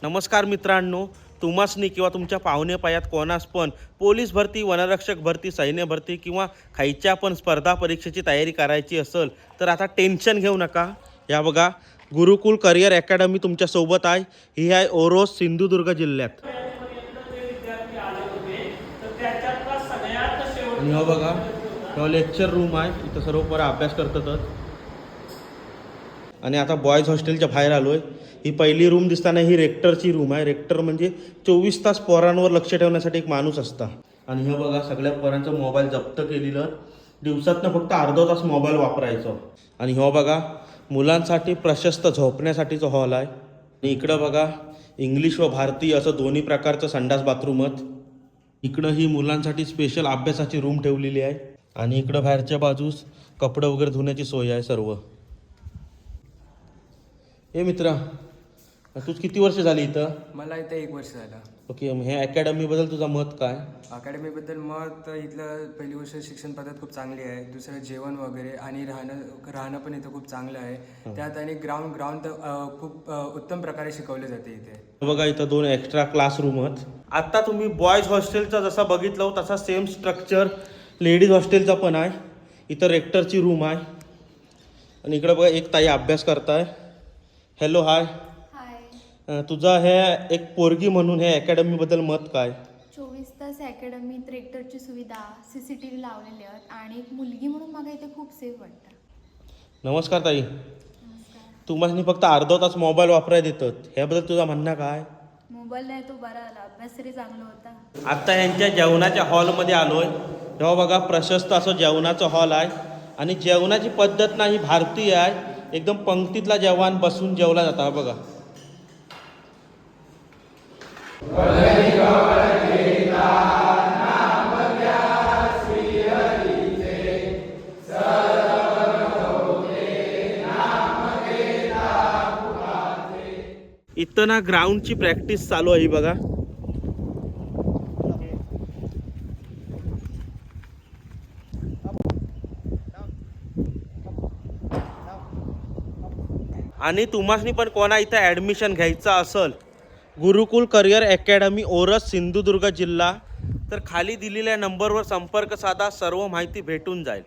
नमस्कार मित्रांनो, तुम्हासनी किंवा तुमच्या पाहुणे पायात कोणास पण पोलीस भरती, वनरक्षक भरती, सैन्य भरती किंवा खायच्या पण स्पर्धा परीक्षेची तयारी करायची असेल तर आता टेन्शन घेऊ नका. या बघा, गुरुकुल करिअर अकॅडमी तुमच्यासोबत आहे. ही आहे ओरोस, सिंधुदुर्ग जिल्ह्यात. आणि हो बघा, हा लेक्चर रूम आहे. इथं सर्व पोरं अभ्यास करतातच. आणि आता बॉयज हॉस्टेलच्या बाहेर आलो आहे. ही पहिली रूम दिसताना ही रेक्टरची रूम आहे. रेक्टर म्हणजे 24 तास पोरांवर लक्ष ठेवण्यासाठी एक माणूस असता. आणि हे बघा, सगळ्या पोरांचं मोबाईल जप्त केलेलं. दिवसातनं फक्त अर्धा तास मोबाईल वापरायचो. आणि हो बघा, मुलांसाठी प्रशस्त झोपण्यासाठीचं हॉल आहे. आणि इकडं बघा, इंग्लिश व भारतीय असं दोन्ही प्रकारचं संडास बाथरूमच. इकडं ही मुलांसाठी स्पेशल अभ्यासाची रूम ठेवलेली आहे. आणि इकडं बाहेरच्या बाजूस कपडे वगैरे धुण्याची सोय आहे सर्व. हे मित्रा, तूच किती वर्ष झाली इथं? मला इथं 1 वर्ष झालं. ओके, मग हे अकॅडमीबद्दल तुझं मत काय? अकॅडमीबद्दल मत, इथलं पहिली गोष्ट शिक्षण पद्धत खूप चांगली आहे. दुसरं जेवण वगैरे आणि राहणं पण इथं खूप चांगलं आहे. त्यात आणि ग्राउंड तर खूप उत्तम प्रकारे शिकवले जाते इथे. बघा, इथं 2 एक्स्ट्रा क्लासरूम आहेत. आता तुम्ही बॉयज हॉस्टेलचा जसा बघितलं तसा सेम स्ट्रक्चर लेडीज हॉस्टेलचा पण आहे. इथं रेक्टरची रूम आहे. आणि इकडं बघा, एक ताई अभ्यास करताय. हॅलो, हाय. तुझा हे एक पोरगी म्हणून हे अकॅडमीबद्दल मत काय? 24 तास अकॅडमीत रेक्टरची सुविधा, CCTV लावलेले आहेत आणि एक मुलगी म्हणून मला इथे खूप सेफ वाटतं. नमस्कार ताई. नमस्कार. तुम्हाला फक्त अर्धा तास मोबाईल वापरायला देतात, ह्याबद्दल तुझं म्हणणं काय? मोबाईल नाही तो बरा आला, अभ्यास तरी चांगला होता. आत्ता ह्यांच्या जेवणाच्या हॉलमध्ये आलो आहे. तेव्हा बघा, प्रशस्त असं जेवणाचं हॉल आहे. आणि जेवणाची पद्धत नाही भारतीय आहे. एकदम पंक्तीतला जेवण बसून जेवला जाता. बघा, इथं ना ग्राउंडची प्रॅक्टिस चालू आहे. बघा, आणि तुम्हासनी पण कोणा इथं ॲडमिशन घ्यायचं असेल, गुरुकुल करिअर अकॅडमी ओरस, सिंधुदुर्ग जिल्हा, तर खाली दिलेल्या नंबरवर संपर्क साधा. सर्व माहिती भेटून जाईल.